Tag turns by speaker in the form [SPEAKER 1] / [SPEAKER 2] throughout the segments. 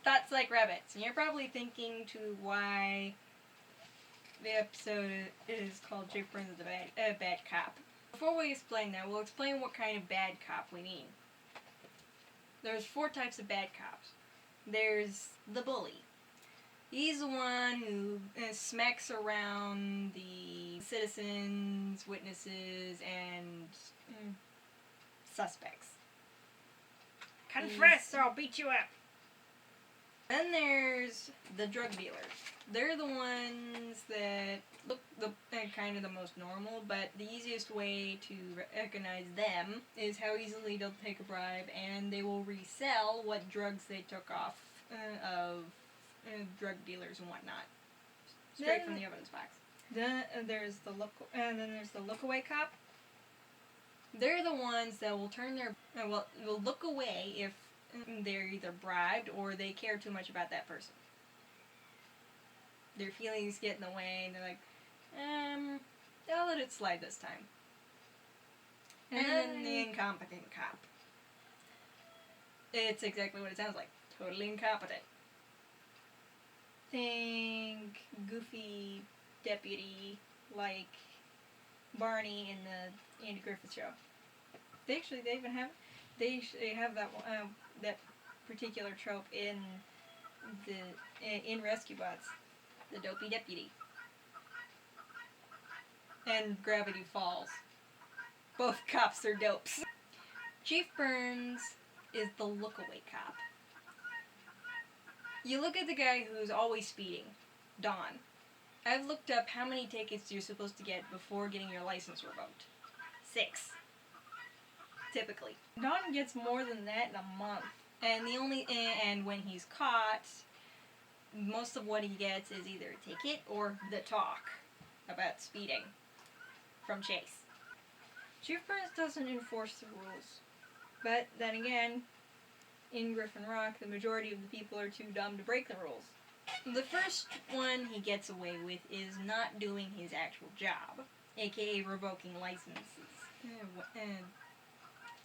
[SPEAKER 1] Thoughts Like Rabbits. And you're probably thinking to why the episode is called Jake Burns is a bad cop. Before we explain that, we'll explain what kind of bad cop we mean. There's 4 types of bad cops. There's the bully. He's the one who smacks around the citizens, witnesses, and suspects.
[SPEAKER 2] Confess or I'll beat you up.
[SPEAKER 1] Then there's the drug dealers. They're the ones that look kind of the most normal, but the easiest way to recognize them is how easily they'll take a bribe, and they will resell what drugs they took off of drug dealers and whatnot, straight from the evidence box.
[SPEAKER 2] Then there's the look-away cop.
[SPEAKER 1] They're the ones that will turn their will look away if they're either bribed or they care too much about that person. Their feelings get in the way, and they're like, I'll let it slide this time. And then the incompetent cop. It's exactly what it sounds like. Totally incompetent.
[SPEAKER 2] Think goofy deputy like Barney in the Andy Griffith Show. They have that particular trope in Rescue Bots.
[SPEAKER 1] The dopey deputy. And Gravity Falls. Both cops are dopes. Chief Burns is the look-away cop. You look at the guy who's always speeding, Don. I've looked up how many tickets you're supposed to get before getting your license revoked. 6. Typically.
[SPEAKER 2] Don gets more than that in a month.
[SPEAKER 1] And when he's caught, most of what he gets is either a ticket or the talk about speeding from Chase.
[SPEAKER 2] Chief Burns doesn't enforce the rules. But then again, in Griffin Rock, the majority of the people are too dumb to break the rules.
[SPEAKER 1] The first one he gets away with is not doing his actual job, aka revoking licenses and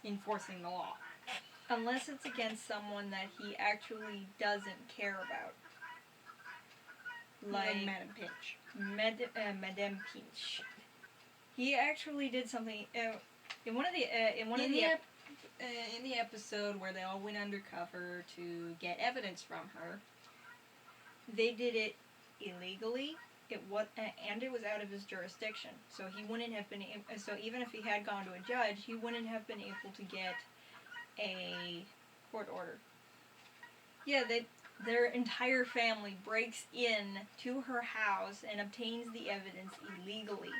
[SPEAKER 1] enforcing the law.
[SPEAKER 2] Unless it's against someone that he actually doesn't care about.
[SPEAKER 1] Like Madame Pinch.
[SPEAKER 2] Madame Pinch. He actually did something in
[SPEAKER 1] the episode where they all went undercover to get evidence from her.
[SPEAKER 2] They did it illegally. It was out of his jurisdiction. So he wouldn't have been. So even if he had gone to a judge, he wouldn't have been able to get a court order. Yeah, their entire family breaks in to her house and obtains the evidence illegally.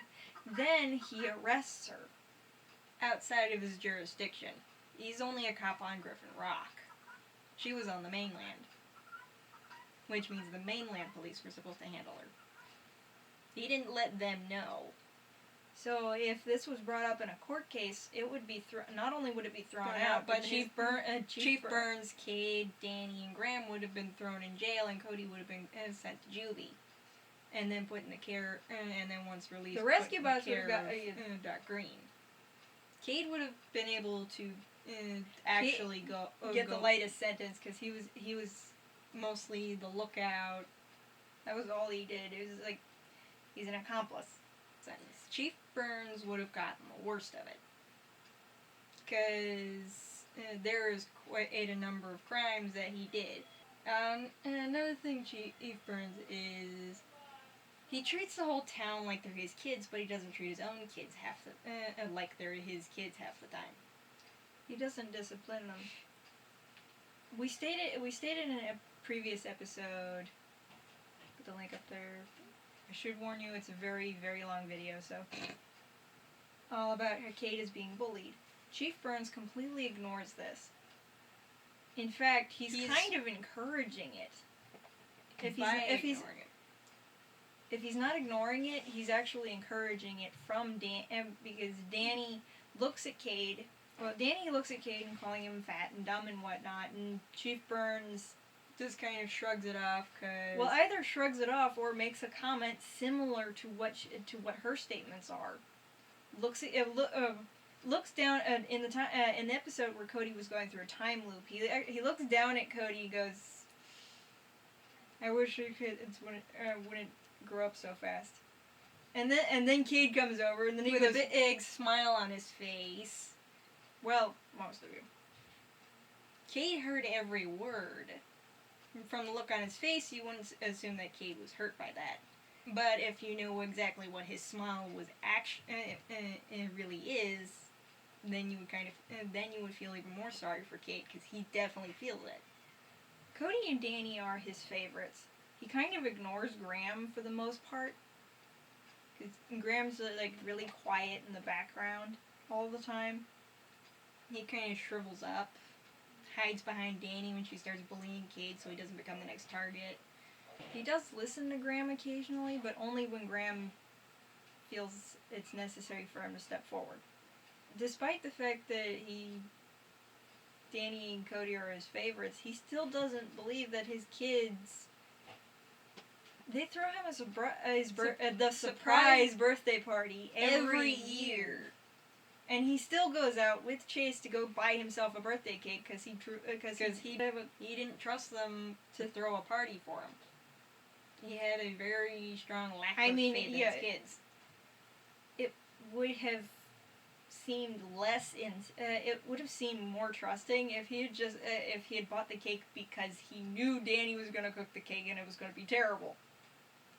[SPEAKER 2] Then he arrests her
[SPEAKER 1] outside of his jurisdiction. He's only a cop on Griffin Rock. She was on the mainland, which means the mainland police were supposed to handle her. He didn't let them know.
[SPEAKER 2] So if this was brought up in a court case, it would be not only would it be thrown out, but
[SPEAKER 1] Chief Burns, Cade, Danny, and Graham would have been thrown in jail, and Cody would have been sent to juvie, and then put in the care, and then once released,
[SPEAKER 2] the Rescue Bots would have got
[SPEAKER 1] Doc Green. Cade would have been able to actually
[SPEAKER 2] get the lightest sentence because
[SPEAKER 1] he was mostly the lookout.
[SPEAKER 2] That was all he did. It was like he's an accomplice.
[SPEAKER 1] Sentence. Chief Burns would have gotten the worst of it because there is quite a number of crimes that he did. And another thing Chief Burns is he treats the whole town like they're his kids, but he doesn't treat his own kids like they're his kids half the time.
[SPEAKER 2] He doesn't discipline them. We stated in a previous episode. Put the link up there. I should warn you, it's a very, very long video, so. All about how Cade is being bullied. Chief Burns completely ignores this. In fact, he's kind of encouraging it. If he's not ignoring it, he's actually encouraging it from because Danny looks at Cade. Well, Danny looks at Cade and calling him fat and dumb and whatnot, and Chief Burns
[SPEAKER 1] just kind of shrugs it off,
[SPEAKER 2] well, either shrugs it off or makes a comment similar to what her statements are. Looks down in the episode where Cody was going through a time loop. He looks down at Cody and goes, I wish it could. It's when it wouldn't grow up so fast. And then Cade comes over, and then he
[SPEAKER 1] with
[SPEAKER 2] goes,
[SPEAKER 1] a big smile on his face.
[SPEAKER 2] well, most of you.
[SPEAKER 1] Cade heard every word. From the look on his face, you wouldn't assume that Cade was hurt by that. But if you know exactly what his smile was really is, then you would feel even more sorry for Cade, because he definitely feels it.
[SPEAKER 2] Cody and Danny are his favorites. He kind of ignores Graham for the most part. Cause Graham's like really quiet in the background all the time.
[SPEAKER 1] He kind of shrivels up, hides behind Danny when she starts bullying Cade so he doesn't become the next target.
[SPEAKER 2] He does listen to Graham occasionally, but only when Graham feels it's necessary for him to step forward. Despite the fact that Danny and Cody are his favorites, he still doesn't believe that his kids. They throw him the surprise birthday party every year. And he still goes out with Chase to go buy himself a birthday cake because
[SPEAKER 1] he didn't trust them to throw a party for him. He had a very strong lack of faith in his kids.
[SPEAKER 2] It would have seemed it would have seemed more trusting if he had bought the cake because he knew Danny was going to cook the cake and it was going to be terrible.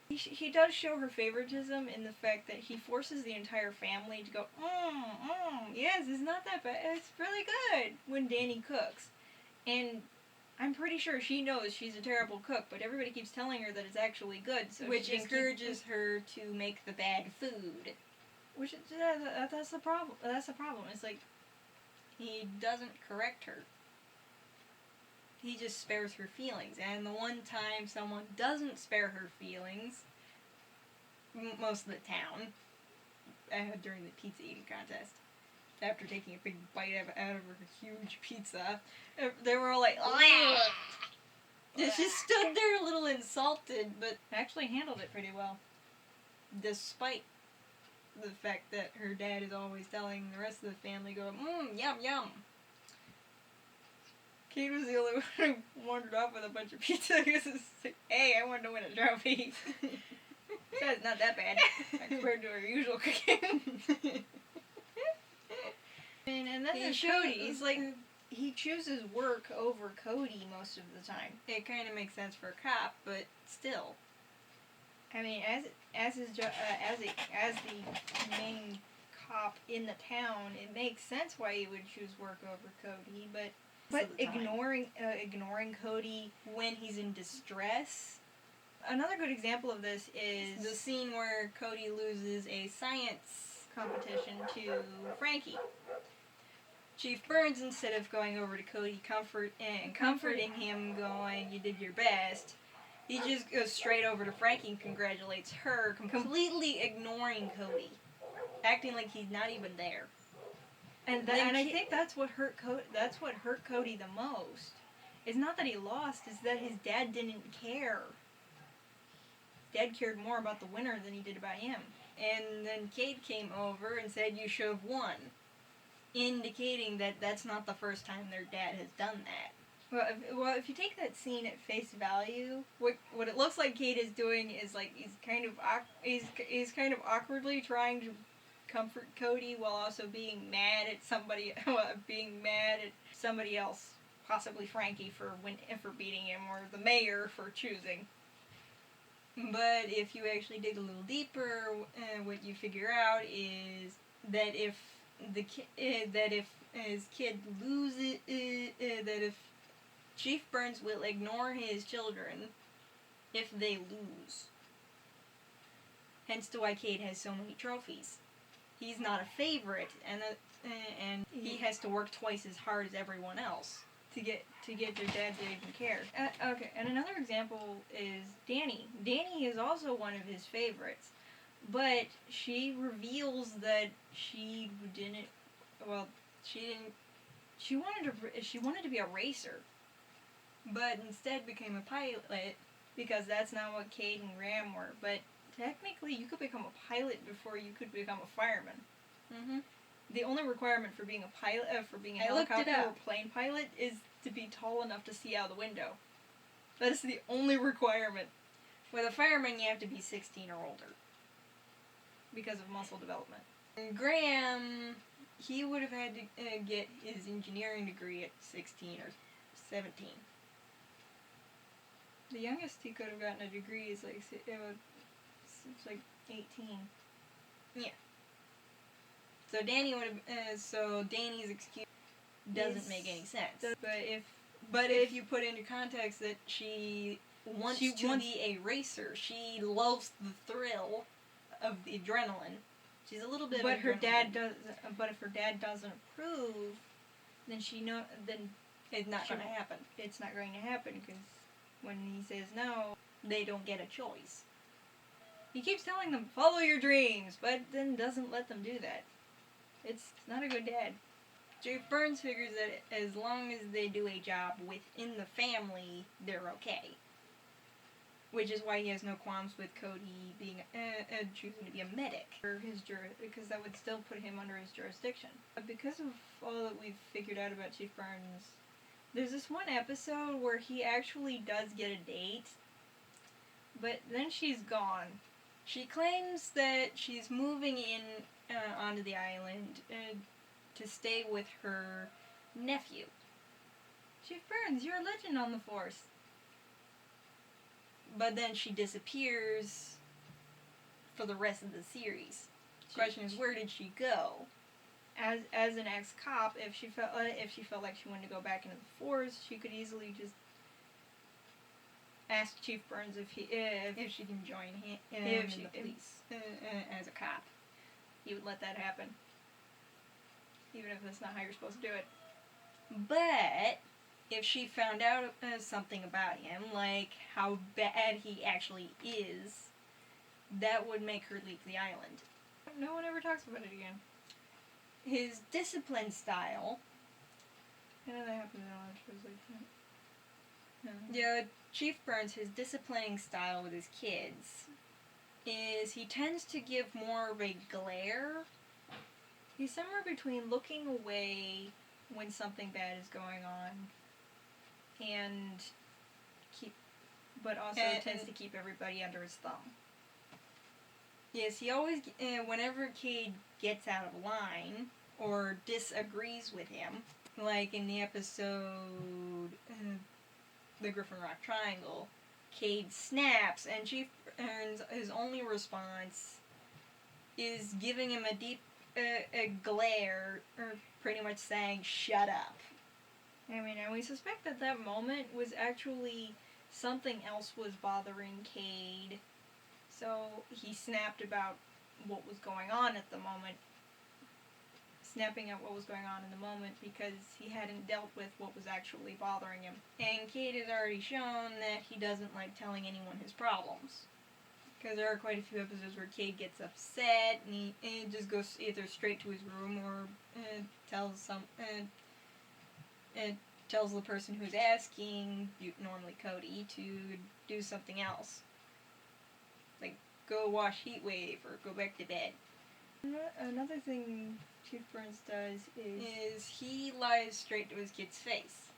[SPEAKER 2] He does show her favoritism in the fact that he forces the entire family to go, yes, it's not that bad, it's really good, when Danny cooks. And I'm pretty sure she knows she's a terrible cook, but everybody keeps telling her that it's actually good. So
[SPEAKER 1] which encourages her to make the bad food.
[SPEAKER 2] Which, that's the problem. That's the problem. It's like,
[SPEAKER 1] he doesn't correct her. He just spares her feelings. And the one time someone doesn't spare her feelings, most of the town, during the pizza eating contest, after taking a big bite out of her huge pizza, they were all like, ugh! She stood there a little insulted, but
[SPEAKER 2] actually handled it pretty well.
[SPEAKER 1] Despite the fact that her dad is always telling the rest of the family, go, yum, yum.
[SPEAKER 2] Cade was the only one who wandered off with a bunch of pizza because it's like, hey, I wanted to win a trophy. That's not that bad compared to her usual cooking. and then there's Cody. He's like, he chooses work over Cody most of the time.
[SPEAKER 1] It kind of makes sense for a cop, but still.
[SPEAKER 2] I mean, as the main cop in the town, it makes sense why he would choose work over Cody, but ignoring Cody
[SPEAKER 1] when he's in distress.
[SPEAKER 2] Another good example of this is
[SPEAKER 1] the scene where Cody loses a science competition to Frankie. Chief Burns, instead of going over to Cody comforting him, going, you did your best, he just goes straight over to Frankie and congratulates her, completely ignoring Cody, acting like he's not even there.
[SPEAKER 2] And I think that's what hurt Cody the most. It's not that he lost; it's that his dad didn't care. Dad cared more about the winner than he did about him.
[SPEAKER 1] And then Cade came over and said, "You should have won," indicating that that's not the first time their dad has done that.
[SPEAKER 2] Well, if you take that scene at face value, what it looks like Cade is doing is like he's kind of awkwardly trying to comfort Cody while also being mad at somebody else, possibly Frankie for beating him, or the mayor for choosing.
[SPEAKER 1] But if you actually dig a little deeper, what you figure out is that if his kid loses, that if Chief Burns will ignore his children if they lose. Hence to why Cade has so many trophies. He's not a favorite, and he has to work twice as hard as everyone else
[SPEAKER 2] to get their dad to even care. Okay, and another example is Danny. Danny is also one of his favorites, but she reveals that she wanted to be a racer, but instead became a pilot because that's not what Cade and Graham were. But technically, you could become a pilot before you could become a fireman.
[SPEAKER 1] Mm-hmm.
[SPEAKER 2] The only requirement for being a pilot, for being a helicopter or plane pilot, is to be tall enough to see out the window. That is the only requirement.
[SPEAKER 1] With a fireman, you have to be 16 or older.
[SPEAKER 2] Because of muscle development.
[SPEAKER 1] And Graham, he would have had to get his engineering degree at 16 or 17.
[SPEAKER 2] The youngest he could have gotten a degree is like, it's like 18.
[SPEAKER 1] So Danny's excuse doesn't make any sense.
[SPEAKER 2] But
[SPEAKER 1] if you put into context that she wants to be a racer, she loves the thrill of the adrenaline. She's a little bit.
[SPEAKER 2] But her dad does. But if her dad doesn't approve, then then
[SPEAKER 1] it's not going to happen.
[SPEAKER 2] It's not going to happen because when he says no,
[SPEAKER 1] they don't get a choice.
[SPEAKER 2] He keeps telling them follow your dreams, but then doesn't let them do that. It's not a good dad.
[SPEAKER 1] Jeff Burns figures that as long as they do a job within the family, they're okay. Which is why he has no qualms with Cody being choosing to be a medic.
[SPEAKER 2] Because that would still put him under his jurisdiction. But because of all that we've figured out about Chief Burns, there's this one episode where he actually does get a date, but then she's gone.
[SPEAKER 1] She claims that she's moving in onto the island to stay with her nephew.
[SPEAKER 2] Chief Burns, you're a legend on the Force.
[SPEAKER 1] But then she disappears for the rest of the series. The question is, where did she go?
[SPEAKER 2] As an ex-cop, if she felt like she wanted to go back into the Force, she could easily just ask Chief Burns if she can join him in the police
[SPEAKER 1] as a cop.
[SPEAKER 2] He would let that happen, even if that's not how you're supposed to do it.
[SPEAKER 1] But if she found out something about him, like how bad he actually is, that would make her leave the island.
[SPEAKER 2] No one ever talks about it again.
[SPEAKER 1] His discipline style.
[SPEAKER 2] I know that happens in a lot of shows like that.
[SPEAKER 1] Yeah, Chief Burns, his disciplining style with his kids is he tends to give more of a glare.
[SPEAKER 2] He's somewhere between looking away when something bad is going on but also tends to keep everybody under his thumb.
[SPEAKER 1] Yes, he always, whenever Cade gets out of line or disagrees with him, like in the episode The Griffin Rock Triangle, Cade snaps and Chief Burns, his only response is giving him a deep a glare, or pretty much saying, shut up.
[SPEAKER 2] I mean, and we suspect that moment was actually something else was bothering Cade. So he snapped about what was going on at the moment. Snapping at what was going on in the moment because he hadn't dealt with what was actually bothering him.
[SPEAKER 1] And Cade has already shown that he doesn't like telling anyone his problems. Because there are quite a few episodes where Cade gets upset and he just goes either straight to his room or tells the person who's asking, normally Cody, to do something else. Like, go watch Heatwave or go back to bed.
[SPEAKER 2] Another thing Chief Burns does
[SPEAKER 1] is he lies straight to his kid's face.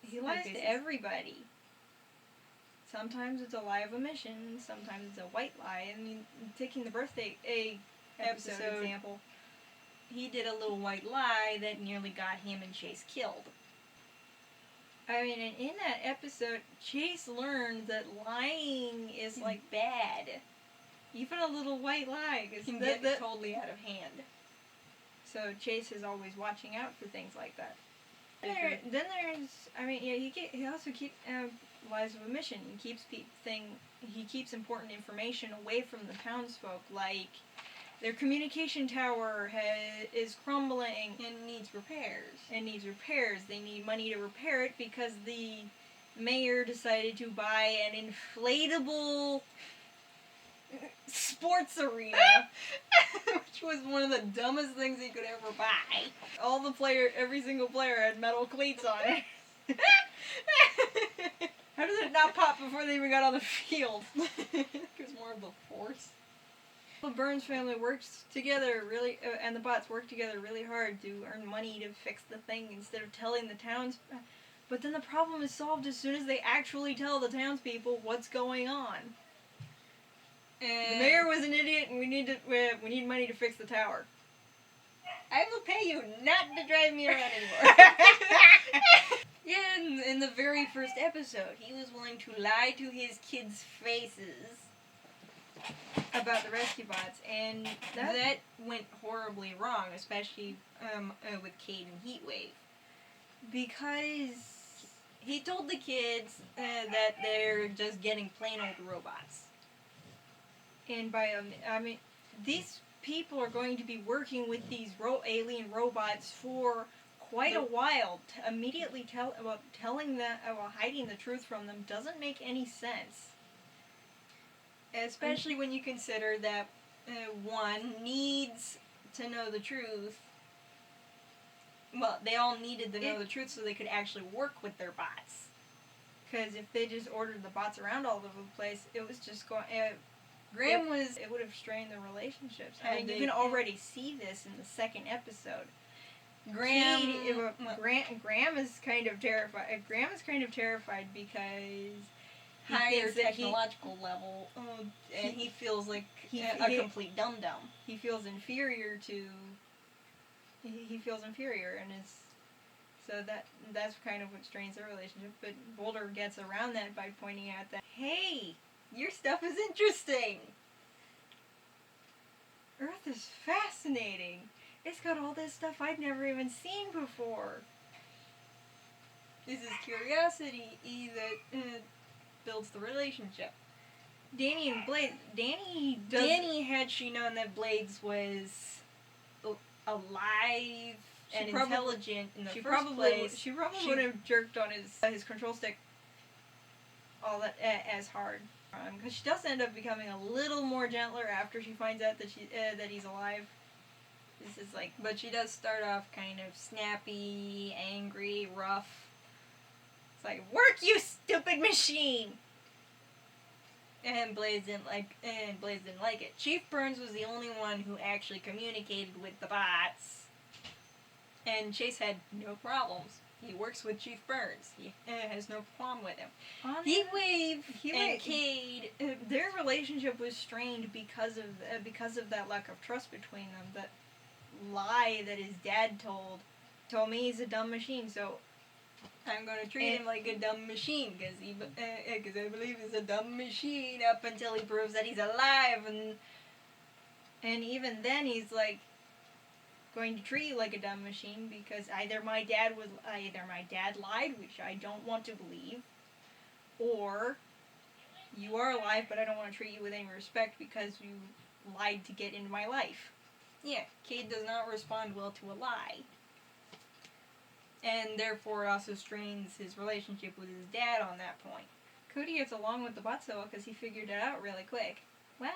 [SPEAKER 2] He lies to everybody. Sometimes it's a lie of omission, sometimes it's a white lie. I mean, taking the birthday episode example,
[SPEAKER 1] he did a little white lie that nearly got him and Chase killed.
[SPEAKER 2] I mean, and in that episode, Chase learned that lying is, like, bad. Even a little white lie
[SPEAKER 1] can get totally out of hand.
[SPEAKER 2] So Chase is always watching out for things like that. Then there's, I mean, yeah, he also keeps lies of omission. He keeps important information away from the townsfolk, like their communication tower is crumbling
[SPEAKER 1] and needs repairs.
[SPEAKER 2] They need money to repair it because the mayor decided to buy an inflatable sports arena,
[SPEAKER 1] which was one of the dumbest things he could ever buy.
[SPEAKER 2] Every single player had metal cleats on it. How does it not pop before they even got on the field?
[SPEAKER 1] It was more of the force.
[SPEAKER 2] The Burns family works together and the bots work together really hard to earn money to fix the thing instead of telling the But then the problem is solved as soon as they actually tell the townspeople what's going on. The mayor was an idiot, and we need money to fix the tower.
[SPEAKER 1] I will pay you not to drive me around anymore. Yeah, in the very first episode, he was willing to lie to his kids' faces
[SPEAKER 2] About the rescue bots, and
[SPEAKER 1] that went horribly wrong, especially with Cade and Heatwave, because he told the kids that they're just getting plain old robots.
[SPEAKER 2] And these people are going to be working with these alien robots for quite a while. Immediately telling them, hiding the truth from them doesn't make any sense.
[SPEAKER 1] Especially when you consider that one needs to know the truth. Well, they all needed to know the truth so they could actually work with their bots.
[SPEAKER 2] Because if they just ordered the bots around all over the place, it was just going. It would have strained the relationships. I mean, you can already see this in the second episode. Graham is kind of terrified. Graham is kind of terrified because
[SPEAKER 1] higher technological level, and he feels like a complete dum-dum.
[SPEAKER 2] He feels inferior to. He feels inferior, and that's kind of what strains their relationship. But Boulder gets around that by pointing out that, hey,
[SPEAKER 1] your stuff is interesting.
[SPEAKER 2] Earth is fascinating. It's got all this stuff I'd never even seen before.
[SPEAKER 1] This is curiosity that builds the relationship.
[SPEAKER 2] Danny and Blades.
[SPEAKER 1] Danny, had she known that Blades was alive and intelligent in the first place,
[SPEAKER 2] she probably would have jerked on his control stick all that as hard. Because she does end up becoming a little more gentler after she finds out that that he's alive. This is like,
[SPEAKER 1] but she does start off kind of snappy, angry, rough.
[SPEAKER 2] It's like, work, you stupid machine.
[SPEAKER 1] And Blades didn't like it. Chief Burns was the only one who actually communicated with the bots, and Chase had no problems. He works with Chief Burns. He has no problem with him. Heatwave and Cade,
[SPEAKER 2] their relationship was strained because of that lack of trust between them. That lie that his dad told me he's a dumb machine. So
[SPEAKER 1] I'm going to treat him like a dumb machine because I believe he's a dumb machine up until he proves that he's alive,
[SPEAKER 2] and even then he's like going to treat you like a dumb machine because either my dad lied, which I don't want to believe, or you are alive, but I don't want to treat you with any respect because you lied to get into my life.
[SPEAKER 1] Yeah, Cade does not respond well to a lie. And therefore it also strains his relationship with his dad on that point.
[SPEAKER 2] Cody gets along with the bots though because he figured it out really quick. Wow.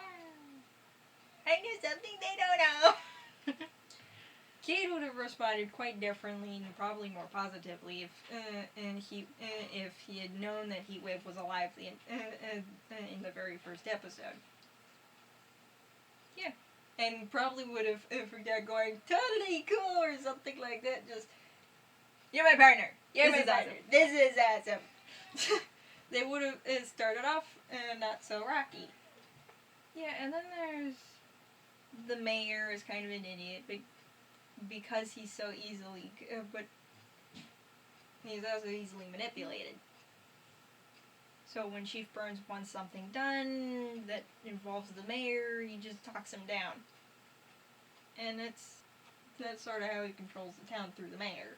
[SPEAKER 2] I knew something they don't know.
[SPEAKER 1] Cade would have responded quite differently and probably more positively if he had known that Heatwave was alive in the very first episode.
[SPEAKER 2] Yeah.
[SPEAKER 1] And probably would have freaked out going, totally cool, or something like that. Just, you're my partner. You're my partner. This is awesome. They would have started off not so rocky.
[SPEAKER 2] Yeah, and then there's the mayor is kind of an idiot, but because he's so easily, but
[SPEAKER 1] he's also easily manipulated.
[SPEAKER 2] So when Chief Burns wants something done that involves the mayor, he just talks him down. And
[SPEAKER 1] that's sort of how he controls the town, through the mayor.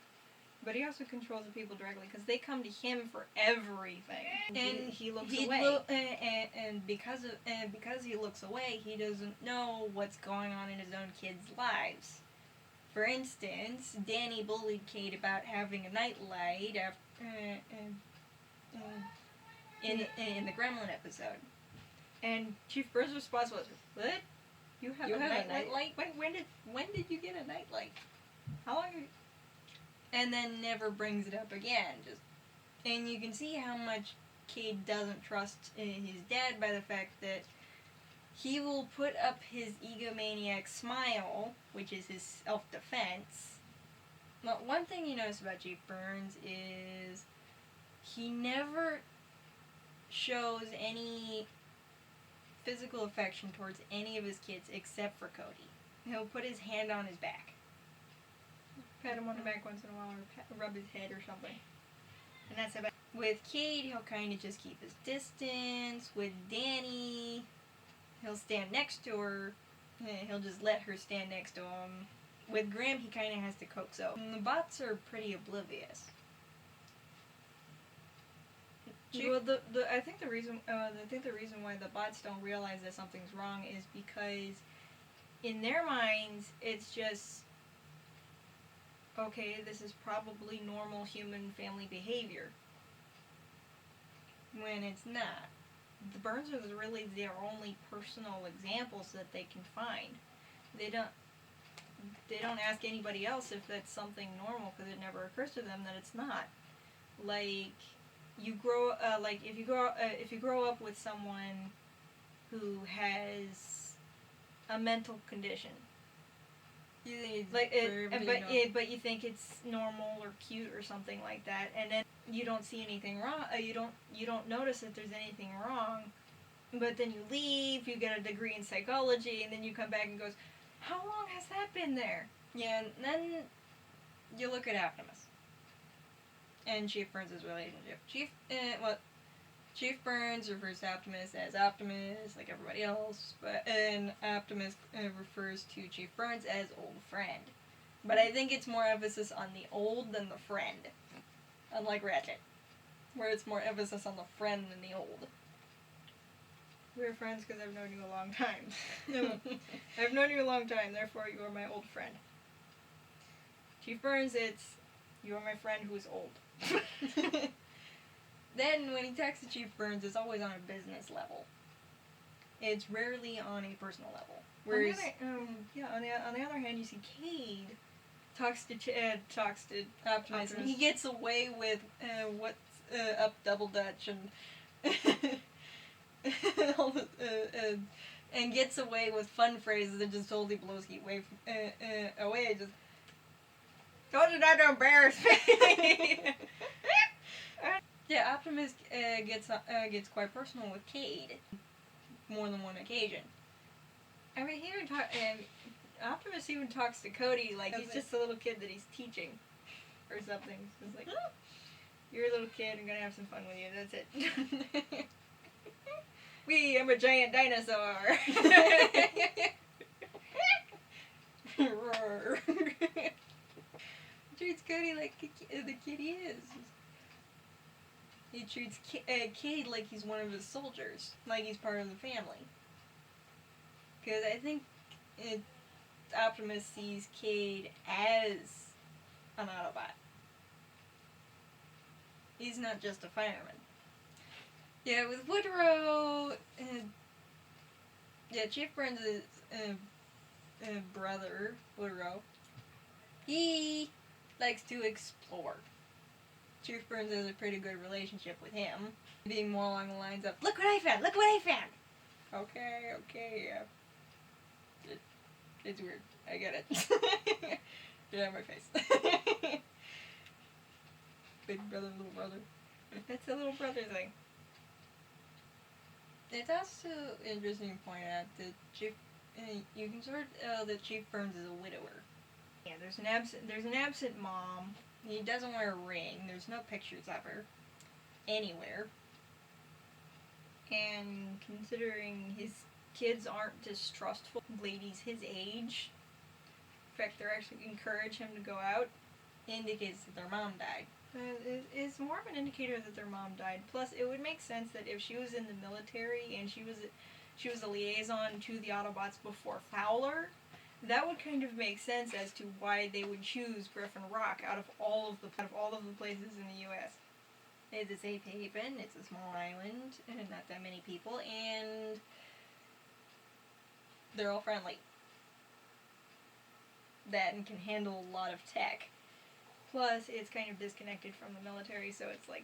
[SPEAKER 2] But he also controls the people directly because they come to him for everything,
[SPEAKER 1] and
[SPEAKER 2] he looks away.
[SPEAKER 1] And because he looks away, he doesn't know what's going on in his own kids' lives. For instance, Danny bullied Cade about having a nightlight in the Gremlin episode.
[SPEAKER 2] And Chief Burns' response was, "What? You have a nightlight?
[SPEAKER 1] When did you get a nightlight?
[SPEAKER 2] How long?"
[SPEAKER 1] And then never brings it up again. And you can see how much Cade doesn't trust his dad by the fact that he will put up his egomaniac smile, which is his self-defense. Well, one thing you notice about Chief Burns is he never shows any physical affection towards any of his kids except for Cody. He'll put his hand on his back.
[SPEAKER 2] Pat him on the back once in a while, or rub his head or something. And that's about.
[SPEAKER 1] With Kate, he'll kind of just keep his distance. With Danny, he'll stand next to her. He'll just let her stand next to him. With Graham, he kind of has to coax out. And the bots are pretty oblivious.
[SPEAKER 2] Well, I think the reason why the bots don't realize that something's wrong is because in their minds it's just okay. This is probably normal human family behavior.
[SPEAKER 1] When it's not.
[SPEAKER 2] The Burns are really their only personal examples that they can find. They don't ask anybody else if that's something normal because it never occurs to them that it's not. Like you grow if you grow up with someone who has a mental condition,
[SPEAKER 1] You think
[SPEAKER 2] like but you think it's normal or cute or something like that, and then you don't see anything wrong. You don't notice that there's anything wrong, but then you leave. You get a degree in psychology, and then you come back and goes, "How long has that been there?"
[SPEAKER 1] Yeah, and then you look at Optimus and Chief Burns' relationship. Chief Burns refers to Optimus as Optimus, like everybody else, and Optimus refers to Chief Burns as old friend. But I think it's more emphasis on the old than the friend, unlike Ratchet, where it's more emphasis on the friend than the old.
[SPEAKER 2] We're friends because I've known you a long time. I've known you a long time, therefore you are my old friend. Chief Burns, it's you are my friend who is old.
[SPEAKER 1] Then, when he talks to Chief Burns, it's always on a business level. It's rarely on a personal level. Whereas,
[SPEAKER 2] on the other hand, you see Cade talks to
[SPEAKER 1] Optimus, and he gets away with what's up Double Dutch and all and gets away with fun phrases that just totally blows Heat away. Just
[SPEAKER 2] told you not to embarrass me.
[SPEAKER 1] Yeah, Optimus gets quite personal with Cade, more than one occasion.
[SPEAKER 2] I mean, Optimus even talks to Cody like he's just a little kid that he's teaching, or something. So it's like, you're a little kid. I'm gonna have some fun with you. That's it. I'm a giant dinosaur.
[SPEAKER 1] Treats Cody like the kid he is. He treats Cade like he's one of his soldiers, like he's part of the family. Because I think Optimus sees Cade as an Autobot. He's not just a fireman. Yeah, with Woodrow, Chief Burns' brother, Woodrow, he likes to explore. Chief Burns has a pretty good relationship with him, being more along the lines of, look what I found, look what I found! Okay, yeah. It's weird. I get it. Get out of my face. Big brother, little brother.
[SPEAKER 2] That's a little brother thing.
[SPEAKER 1] It's also interesting to point out that you can sort of that Chief Burns is a widower.
[SPEAKER 2] Yeah, there's an absent mom.
[SPEAKER 1] He doesn't wear a ring. There's no pictures of her anywhere.
[SPEAKER 2] And considering his kids aren't distrustful ladies his age, in fact, they actually encourage him to go out,
[SPEAKER 1] Indicates that their mom died.
[SPEAKER 2] It's more of an indicator that their mom died. Plus, it would make sense that if she was in the military and she was a liaison to the Autobots before Fowler, that would kind of make sense as to why they would choose Griffin Rock out of all of the places in the U.S.
[SPEAKER 1] It's a safe haven. It's a small island, and not that many people, and they're all friendly. That and can handle a lot of tech.
[SPEAKER 2] Plus, it's kind of disconnected from the military, so it's like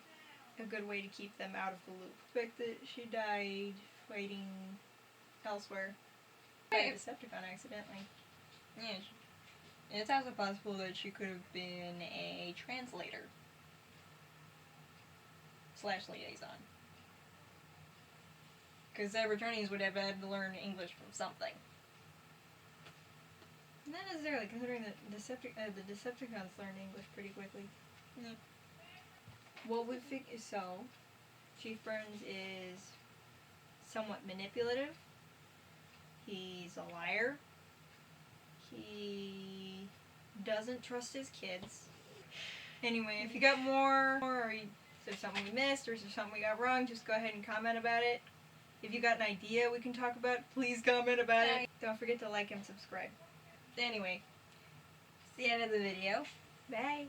[SPEAKER 2] a good way to keep them out of the loop. The fact that she died fighting elsewhere by a Decepticon accidentally.
[SPEAKER 1] Yeah, it's also possible that she could have been a translator. liaison. Because the Abertronis would have had to learn English from something.
[SPEAKER 2] Not necessarily, considering that the Decepticons learn English pretty quickly.
[SPEAKER 1] Yeah.
[SPEAKER 2] What we figure, so Chief Burns is somewhat manipulative. He's a liar. He doesn't trust his kids. Anyway, if you got more, or is there something we missed, or is there something we got wrong, just go ahead and comment about it. If you got an idea we can talk about, please comment about it. Don't forget to like and subscribe.
[SPEAKER 1] Anyway, it's the end of the video.
[SPEAKER 2] Bye.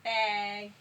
[SPEAKER 1] Bye.